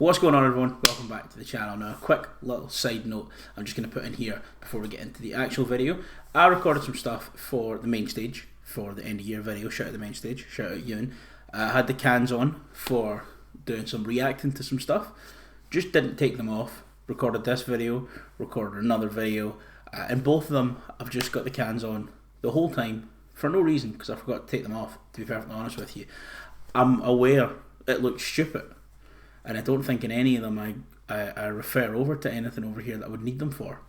What's going on, everyone? Welcome back to the channel. Now, a quick little side note I'm just going to put in here before we get into the actual video. I recorded some stuff for the main stage, for the end of year video. Shout out the main stage, shout out Ewan. I had the cans on for doing some reacting to some stuff. Just didn't take them off. Recorded this video, recorded another video, and both of them I've just got the cans on the whole time for no reason, because I forgot to take them off, to be perfectly honest with you. I'm aware it looks stupid, and I don't think in any of them I refer over to anything over here that I would need them for.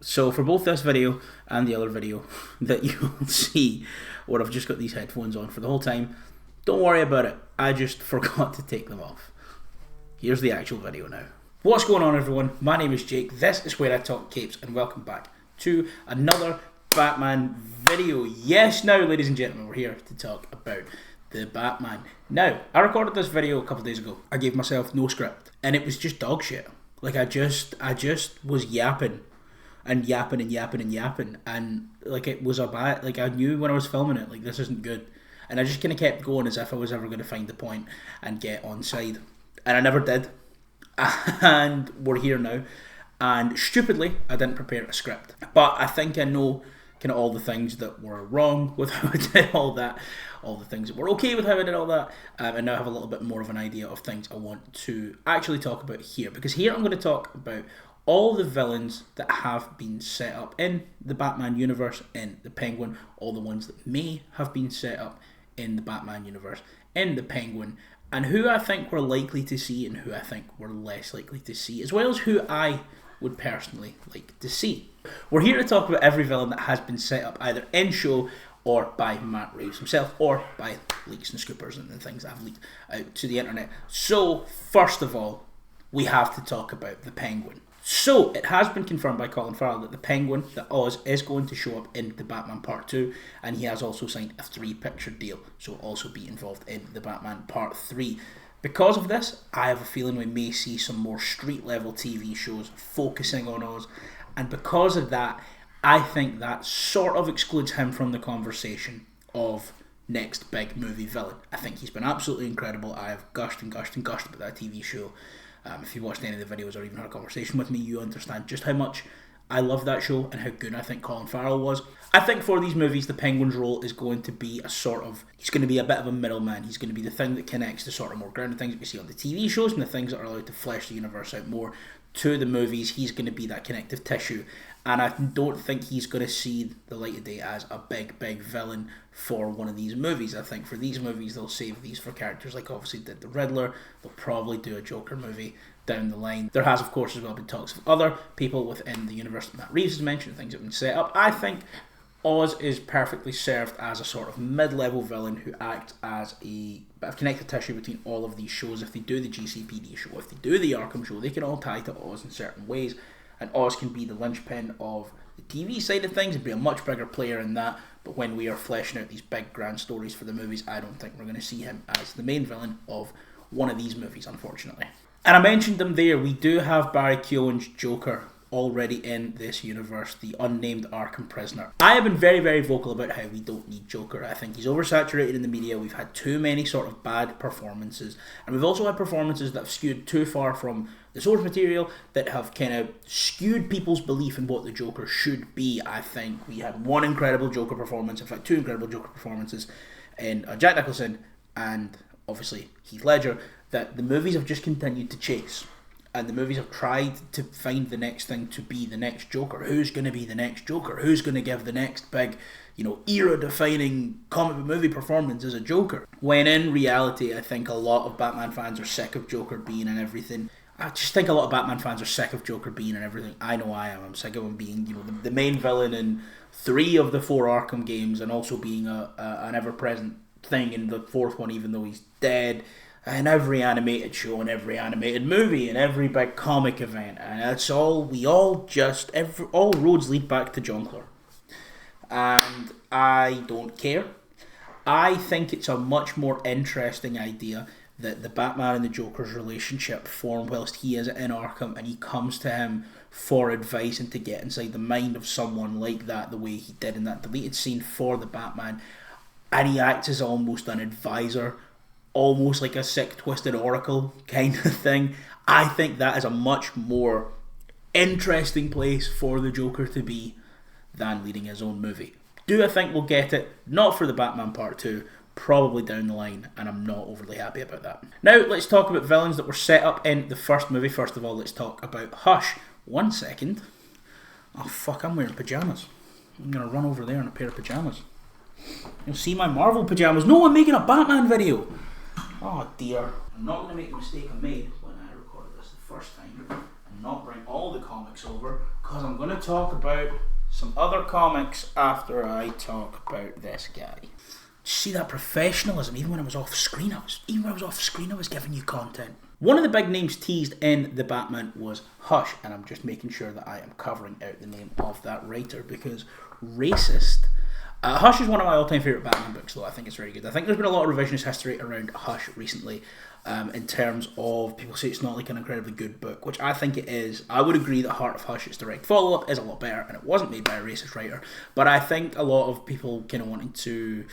So for both this video and the other video that you'll see where I've just got these headphones on for the whole time, don't worry about it, I just forgot to take them off. Here's the actual video now. What's going on, everyone? My name is Jake, this is Where I Talk Capes, and welcome back to another Batman video. Yes, now ladies and gentlemen, we're here to talk about the Batman. Now, I recorded this video a couple of days ago. I gave myself no script, and it was just dog shit. Like I just was yapping and like it was a bad, like I knew when I was filming it, like this isn't good, and I just kind of kept going as if I was ever going to find the point and get on side, and I never did. And we're here now, and stupidly I didn't prepare a script, but I think I know kind of all the things that were wrong with how I did all that, all the things that were okay with how I did all that, and now I have a little bit more of an idea of things I want to actually talk about here, because here I'm going to talk about all the villains that have been set up in the Batman universe, in the Penguin, all the ones that may have been set up in the Batman universe, in the Penguin, and who I think we're likely to see and who I think we're less likely to see, as well as who I would personally like to see. We're here to talk about every villain that has been set up either in show or by Matt Reeves himself, or by leaks and scoopers and the things I've leaked out to the internet. So, first of all, we have to talk about the Penguin. So, it has been confirmed by Colin Farrell that the Penguin, that Oz, is going to show up in the Batman Part 2, and he has also signed a 3-picture deal, so he'll also be involved in the Batman Part 3. Because of this, I have a feeling we may see some more street-level TV shows focusing on Oz, and because of that, I think that sort of excludes him from the conversation of next big movie villain. I think he's been absolutely incredible. I have gushed and gushed and gushed about that TV show. If you watched any of the videos or even had a conversation with me, you understand just how much I love that show and how good I think Colin Farrell was. I think for these movies, the Penguin's role is going to be he's going to be a bit of a middleman. He's going to be the thing that connects the sort of more grounded things that we see on the TV shows and the things that are allowed to flesh the universe out more to the movies. He's going to be that connective tissue, and I don't think he's going to see the light of day as a big villain for one of these movies. I think for these movies, they'll save these for characters like obviously did the Riddler. They'll probably do a Joker movie down the line. There has, of course, as well been talks of other people within the universe that Matt Reeves has mentioned, things that have been set up. I think Oz is perfectly served as a sort of mid-level villain who acts as a bit of connective tissue between all of these shows. If they do the GCPD show, if they do the Arkham show, they can all tie to Oz in certain ways, and Oz can be the linchpin of the TV side of things and be a much bigger player in that. But when we are fleshing out these big grand stories for the movies, I don't think we're going to see him as the main villain of one of these movies, unfortunately. And I mentioned them there, we do have Barry Keoghan's Joker already in this universe, the unnamed Arkham prisoner. I have been very vocal about how we don't need Joker. I think he's oversaturated in the media. We've had too many sort of bad performances, and we've also had performances that have skewed too far from the source material, that have kind of skewed people's belief in what the Joker should be. I think we had one incredible Joker performance, in fact 2 incredible Joker performances in Jack Nicholson and obviously Heath Ledger, that the movies have just continued to chase. And the movies have tried to find the next thing to be the next Joker. Who's going to be the next Joker? Who's going to give the next big, era-defining comic book movie performance as a Joker? When in reality, I think a lot of Batman fans are sick of Joker being in everything. I just think a lot of Batman fans are sick of Joker being in everything. I know I am. I'm sick of him being, the main villain in 3 of the 4 Arkham games, and also being an ever-present thing in the 4th one, even though he's dead. In every animated show, in every animated movie, in every big comic event, and that's all. All roads lead back to Jonkler, and I don't care. I think it's a much more interesting idea that the Batman and the Joker's relationship form whilst he is in Arkham, and he comes to him for advice and to get inside the mind of someone like that, the way he did in that deleted scene for the Batman, and he acts as almost an advisor almost like a sick, twisted oracle kind of thing. I think that is a much more interesting place for the Joker to be than leading his own movie. Do I think we'll get it? Not for the Batman Part 2, probably down the line, and I'm not overly happy about that. Now, let's talk about villains that were set up in the first movie. First of all, let's talk about Hush. 1 second. Oh fuck, I'm wearing pyjamas. I'm going to run over there in a pair of pyjamas. You'll see my Marvel pyjamas. No, I'm making a Batman video. Oh dear. I'm not going to make the mistake I made when I recorded this the first time and not bring all the comics over, because I'm going to talk about some other comics after I talk about this guy. See that professionalism? Even when I was off screen, I was giving you content. One of the big names teased in the Batman was Hush, and I'm just making sure that I am covering out the name of that writer, because racist. Hush is one of my all-time favourite Batman books, though. I think it's very good. I think there's been a lot of revisionist history around Hush recently, in terms of people say it's not like an incredibly good book, which I think it is. I would agree that Heart of Hush, its direct follow-up, is a lot better, and it wasn't made by a racist writer. But I think a lot of people kind of wanting to...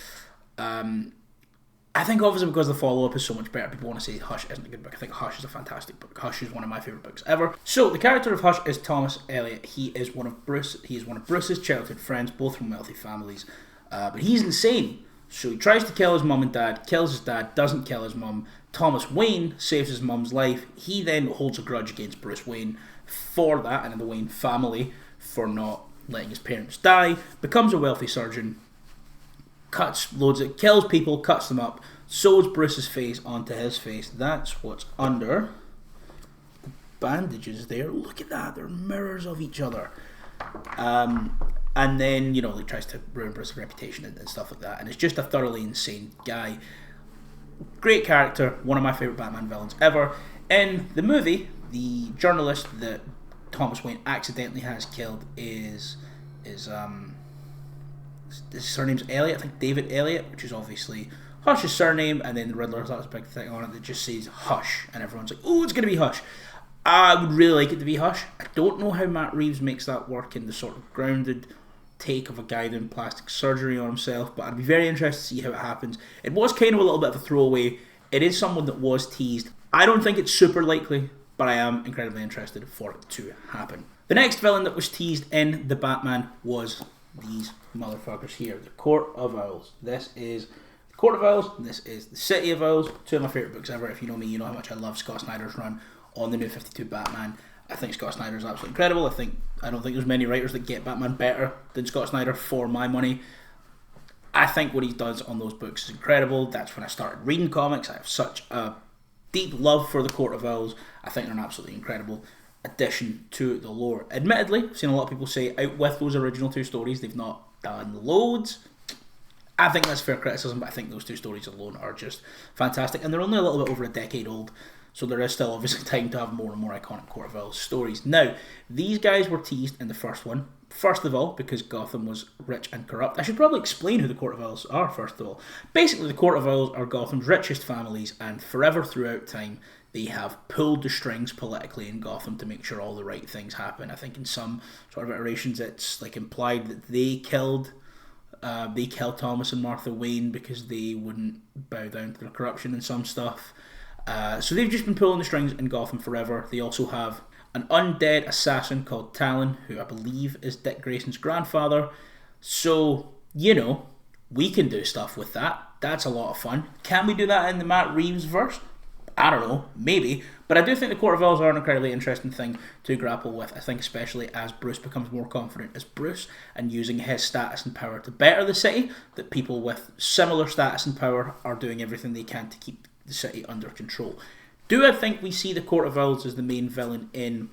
I think obviously because the follow-up is so much better, people want to say Hush isn't a good book. I think Hush is a fantastic book. Hush is one of my favourite books ever. So the character of Hush is Thomas Elliot. He is one of Bruce's childhood friends, both from wealthy families. But he's insane. So he tries to kill his mum and dad, kills his dad, doesn't kill his mum. Thomas Wayne saves his mum's life. He then holds a grudge against Bruce Wayne for that, and the Wayne family for not letting his parents die. Becomes a wealthy surgeon. Kills people, cuts them up, sews Bruce's face onto his face. That's what's under the bandages there. Look at that, they're mirrors of each other. And then, tries to ruin Bruce's reputation and stuff like that. And it's just a thoroughly insane guy. Great character, one of my favourite Batman villains ever. In the movie, the journalist that Thomas Wayne accidentally has killed is his surname's Elliot, I think David Elliot, which is obviously Hush's surname, and then the Riddler thought it was a big thing on it that just says Hush, and everyone's like, oh, it's going to be Hush. I would really like it to be Hush. I don't know how Matt Reeves makes that work in the sort of grounded take of a guy doing plastic surgery on himself, but I'd be very interested to see how it happens. It was kind of a little bit of a throwaway. It is someone that was teased. I don't think it's super likely, but I am incredibly interested for it to happen. The next villain that was teased in the Batman was these motherfuckers here, the Court of Owls. This is the Court of Owls, and this is the City of Owls. Two of my favourite books ever. If you know me, you know how much I love Scott Snyder's run on the New 52 Batman. I think Scott Snyder is absolutely incredible. I don't think there's many writers that get Batman better than Scott Snyder for my money. I think what he does on those books is incredible. That's when I started reading comics. I have such a deep love for the Court of Owls. I think they're an absolutely incredible addition to the lore. Admittedly, I've seen a lot of people say out with those original two stories, they've not done loads. I think that's fair criticism, but I think those two stories alone are just fantastic, and they're only a little bit over a decade old, so there is still obviously time to have more and more iconic Court of Owls stories. Now, these guys were teased in the first one, first of all, because Gotham was rich and corrupt. I should probably explain who the Court of Owls are, first of all. Basically, the Court of Owls are Gotham's richest families, and forever throughout time, they have pulled the strings politically in Gotham to make sure all the right things happen. I think in some sort of iterations it's like implied that they killed Thomas and Martha Wayne because they wouldn't bow down to their corruption and some stuff. So they've just been pulling the strings in Gotham forever. They also have an undead assassin called Talon, who I believe is Dick Grayson's grandfather. So, we can do stuff with that. That's a lot of fun. Can we do that in the Matt Reeves verse? I don't know, maybe. But I do think the Court of Owls are an incredibly interesting thing to grapple with. I think especially as Bruce becomes more confident as Bruce and using his status and power to better the city, that people with similar status and power are doing everything they can to keep the city under control. Do I think we see the Court of Owls as the main villain in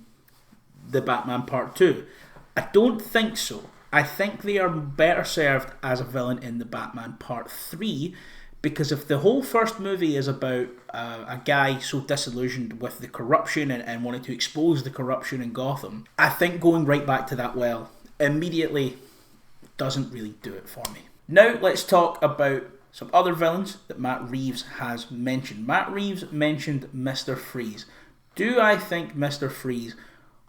the Batman Part 2? I don't think so. I think they are better served as a villain in the Batman Part 3, because if the whole first movie is about a guy so disillusioned with the corruption and wanting to expose the corruption in Gotham, I think going right back to that well immediately doesn't really do it for me. Now let's talk about some other villains that Matt Reeves has mentioned. Matt Reeves mentioned Mr. Freeze. Do I think Mr. Freeze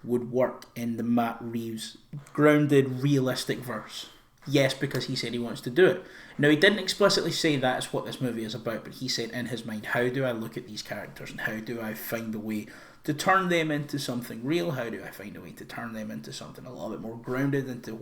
would work in the Matt Reeves grounded, realistic verse? Yes, because he said he wants to do it. Now, he didn't explicitly say that's what this movie is about, but he said in his mind, how do I look at these characters and how do I find a way to turn them into something real? How do I find a way to turn them into something a little bit more grounded into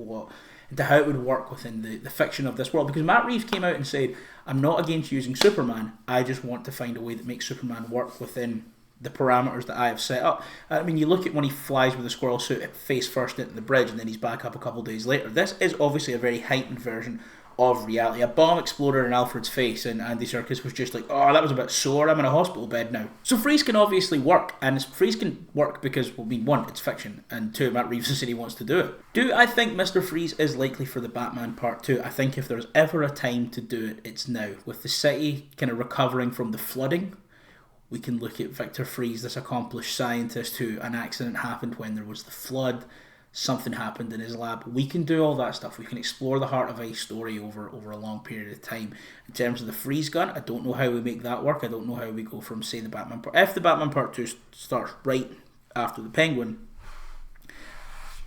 how it would work within the fiction of this world? Because Matt Reeves came out and said, I'm not against using Superman, I just want to find a way that makes Superman work within the parameters that I have set up. I mean, you look at when he flies with the squirrel suit face first into the bridge and then he's back up a couple of days later. This is obviously a very heightened version of reality. A bomb exploded in Alfred's face and Andy Serkis was just like, oh, that was a bit sore, I'm in a hospital bed now. So Freeze can obviously work, and Freeze can work because, well, I mean, one, it's fiction, and two, Matt Reeves has said he wants to do it. Do I think Mr. Freeze is likely for the Batman Part 2? I think if there's ever a time to do it, it's now. With the city kind of recovering from the flooding, we can look at Victor Freeze, this accomplished scientist who an accident happened when there was the flood. Something happened in his lab. We can do all that stuff. We can explore the Heart of Ice story over a long period of time. In terms of the freeze gun, I don't know how we make that work. I don't know how we go from, say, the Batman Part... If the Batman Part 2 starts right after the Penguin,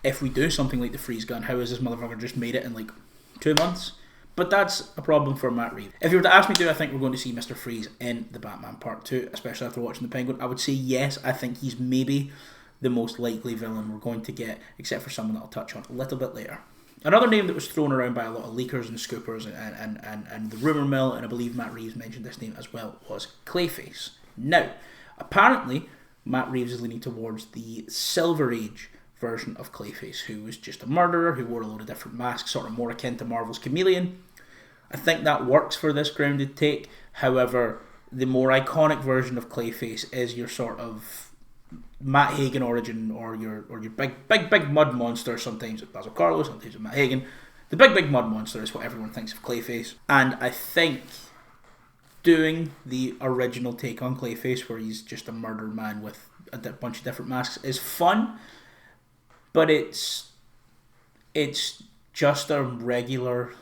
if we do something like the freeze gun, how is this motherfucker just made it in like 2 months? But that's a problem for Matt Reeves. If you were to ask me, do I think we're going to see Mr. Freeze in the Batman Part 2, especially after watching the Penguin, I would say yes. I think he's maybe the most likely villain we're going to get, except for someone that I'll touch on a little bit later. Another name that was thrown around by a lot of leakers and scoopers and the rumour mill, and I believe Matt Reeves mentioned this name as well, was Clayface. Now, apparently, Matt Reeves is leaning towards the Silver Age version of Clayface, who was just a murderer, who wore a load of different masks, sort of more akin to Marvel's Chameleon. I think that works for this grounded take. However, the more iconic version of Clayface is your sort of Matt Hagen origin, or your big mud monster. Sometimes it's Basil Karlo, sometimes it's Matt Hagen. The big mud monster is what everyone thinks of Clayface, and I think doing the original take on Clayface, where he's just a murder man with a bunch of different masks, is fun. But it's just a regular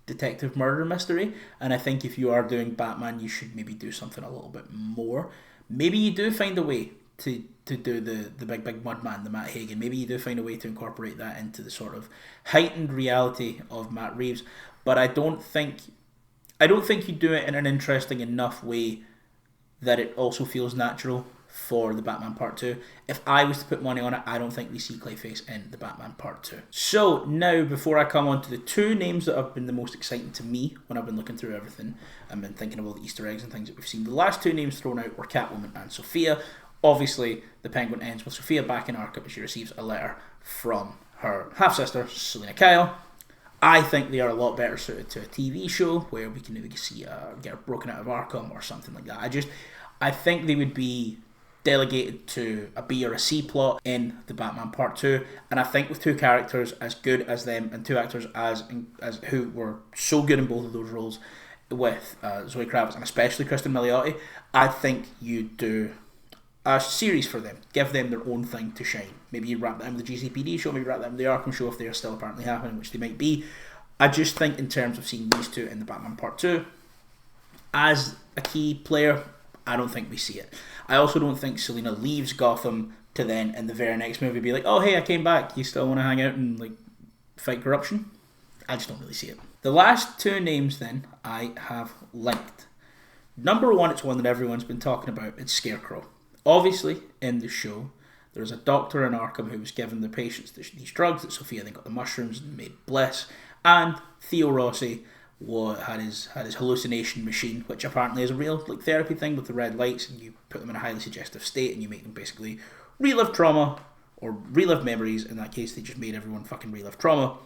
detective murder mystery, and I think if you are doing Batman, you should maybe do something a little bit more. Maybe you do find a way to do the big mud man, the Matt Hagen. Maybe you do find a way to incorporate that into the sort of heightened reality of Matt Reeves. But I don't think you do it in an interesting enough way that it also feels natural for the Batman Part 2. If I was to put money on it, I don't think we see Clayface in the Batman Part 2. So now, before I come on to the two names that have been the most exciting to me when I've been looking through everything and been thinking of all the Easter eggs and things that we've seen, the last two names thrown out were Catwoman and Sophia. Obviously, the Penguin ends with Sophia back in Arkham and she receives a letter from her half-sister, Selina Kyle. I think they are a lot better suited to a TV show where we can maybe see get her broken out of Arkham or something like that. I think they would be delegated to a B or a C plot in the Batman Part 2, and I think with two characters as good as them and two actors as who were so good in both of those roles with Zoe Kravitz and especially Kristen Milioti, I think you do a series for them, give them their own thing to shine. Maybe you wrap that in with the GCPD show, maybe wrap that in with the Arkham show if they are still apparently happening, which they might be. I just think in terms of seeing these two in the Batman Part 2 as a key player, I don't think we see it. I also don't think Selina leaves Gotham to then in the very next movie be like, oh hey, I came back, you still want to hang out and like fight corruption? I just don't really see it. The last two names then I have linked. Number one, it's one that everyone's been talking about, it's Scarecrow. Obviously, in the show, there's a doctor in Arkham who was giving the patients these drugs that Sophia then got the mushrooms and made bliss, and Theo Rossi had his hallucination machine, which apparently is a real like therapy thing with the red lights, and you put them in a highly suggestive state and you make them basically relive trauma or relive memories. In that case, they just made everyone fucking relive trauma.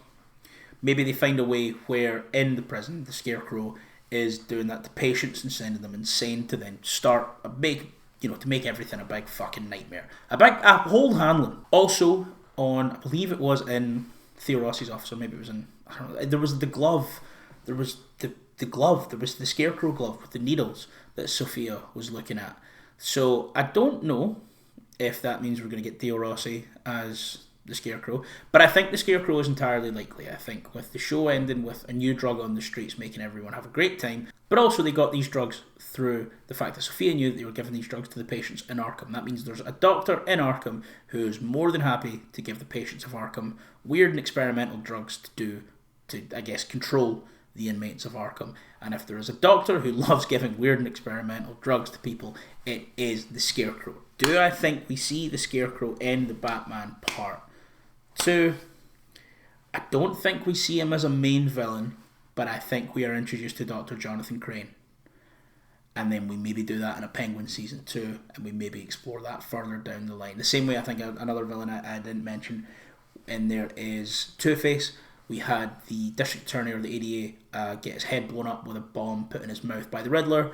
Maybe they find a way where in the prison the Scarecrow is doing that to patients and sending them insane to then start to make everything a big fucking nightmare, a whole handling. Also on, I believe it was in Theo Rossi's office, or maybe it was in, I don't know, there was the glove. There was the glove. There was the Scarecrow glove with the needles that Sophia was looking at. So I don't know if that means we're going to get Theo Rossi as the Scarecrow, but I think the Scarecrow is entirely likely. I think with the show ending with a new drug on the streets making everyone have a great time, but also they got these drugs through the fact that Sophia knew that they were giving these drugs to the patients in Arkham. That means there's a doctor in Arkham who's more than happy to give the patients of Arkham weird and experimental drugs to do I guess, control the inmates of Arkham. And if there is a doctor who loves giving weird and experimental drugs to people, it is the Scarecrow. Do I think we see the Scarecrow in the Batman Part 2? I don't think we see him as a main villain, but I think we are introduced to Dr. Jonathan Crane. And then we maybe do that in a Penguin Season 2, and we maybe explore that further down the line. The same way I think another villain I didn't mention in there is Two-Face. We had the District Attorney or the ADA get his head blown up with a bomb put in his mouth by the Riddler.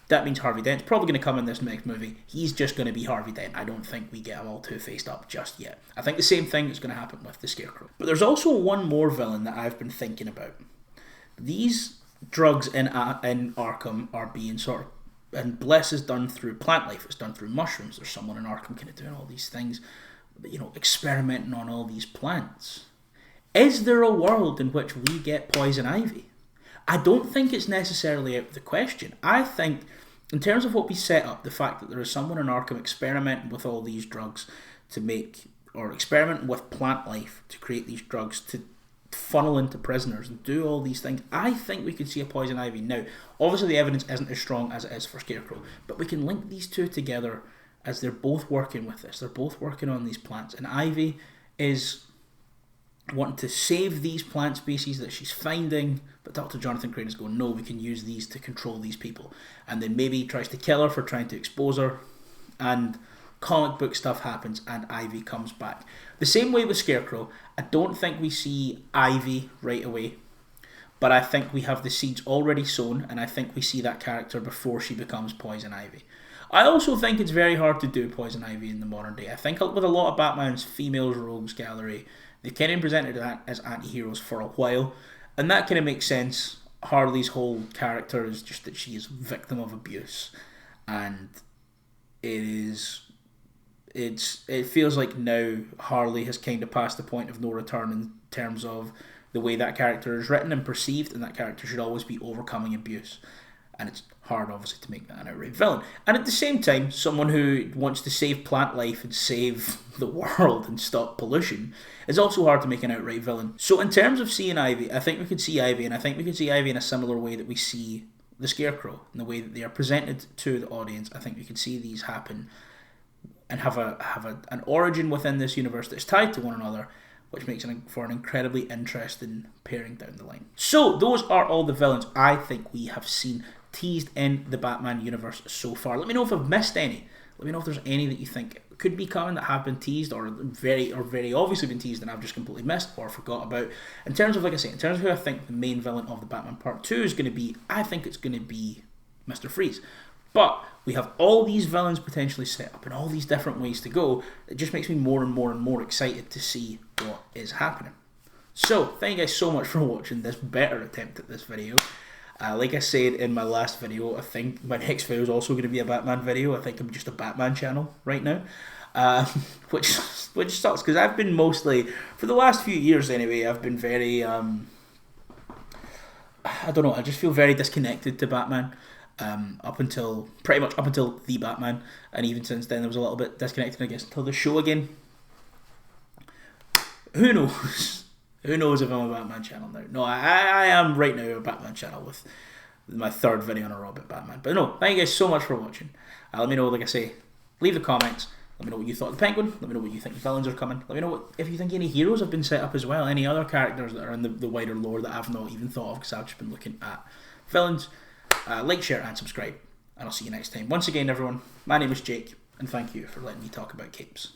That means Harvey Dent's probably going to come in this next movie. He's just going to be Harvey Dent. I don't think we get him all two-faced up just yet. I think the same thing is going to happen with the Scarecrow. But there's also one more villain that I've been thinking about. These drugs in Arkham are being sort of, and Bliss is done through plant life. It's done through mushrooms. There's someone in Arkham kind of doing all these things, experimenting on all these plants. Is there a world in which we get poison ivy? I don't think it's necessarily out of the question. I think, in terms of what we set up, the fact that there is someone in Arkham experimenting with all these drugs to make, or experimenting with plant life to create these drugs to funnel into prisoners and do all these things, I think we could see a poison ivy. Now, obviously the evidence isn't as strong as it is for Scarecrow, but we can link these two together as they're both working with this. They're both working on these plants, and Ivy is wanting to save these plant species that she's finding, but Dr. Jonathan Crane is going, no, we can use these to control these people. And then maybe he tries to kill her for trying to expose her, and comic book stuff happens, and Ivy comes back. The same way with Scarecrow, I don't think we see Ivy right away, but I think we have the seeds already sown, and I think we see that character before she becomes Poison Ivy. I also think it's very hard to do Poison Ivy in the modern day. I think with a lot of Batman's females rogues gallery, they've kind of presented that as anti-heroes for a while, and that kind of makes sense. Harley's whole character is just that she is a victim of abuse, and it feels like now Harley has kind of passed the point of no return in terms of the way that character is written and perceived, and that character should always be overcoming abuse. And it's hard, obviously, to make that an outright villain. And at the same time, someone who wants to save plant life and save the world and stop pollution is also hard to make an outright villain. So in terms of seeing Ivy, I think we could see Ivy, and I think we could see Ivy in a similar way that we see the Scarecrow, in the way that they are presented to the audience. I think we could see these happen and have an origin within this universe that's tied to one another, which makes it for an incredibly interesting pairing down the line. So those are all the villains I think we have seen teased in the Batman universe so far. Let me know if I've missed any. Let me know if there's any that you think could be coming that have been teased or very obviously been teased and I've just completely missed or forgot about. In terms of, like I say, in terms of who I think the main villain of the Batman Part 2 is going to be, I think it's going to be Mr. Freeze. But we have all these villains potentially set up and all these different ways to go. It just makes me more and more and more excited to see what is happening. So, thank you guys so much for watching this better attempt at this video. Like I said in my last video, I think my next video is also going to be a Batman video. I think I'm just a Batman channel right now, which sucks because I've been mostly, for the last few years anyway, I've been very, I don't know, I just feel very disconnected to Batman. Pretty much up until The Batman, and even since then I was a little bit disconnected, I guess, until the show again. Who knows? Who knows if I'm a Batman channel now? No, I am right now a Batman channel with my third video on a Robert Batman. But no, thank you guys so much for watching. Let me know, like I say, leave the comments. Let me know what you thought of the Penguin. Let me know what you think the villains are coming. Let me know if you think any heroes have been set up as well. Any other characters that are in the wider lore that I've not even thought of because I've just been looking at villains. Like, share, and subscribe. And I'll see you next time. Once again, everyone, my name is Jake, and thank you for letting me talk about capes.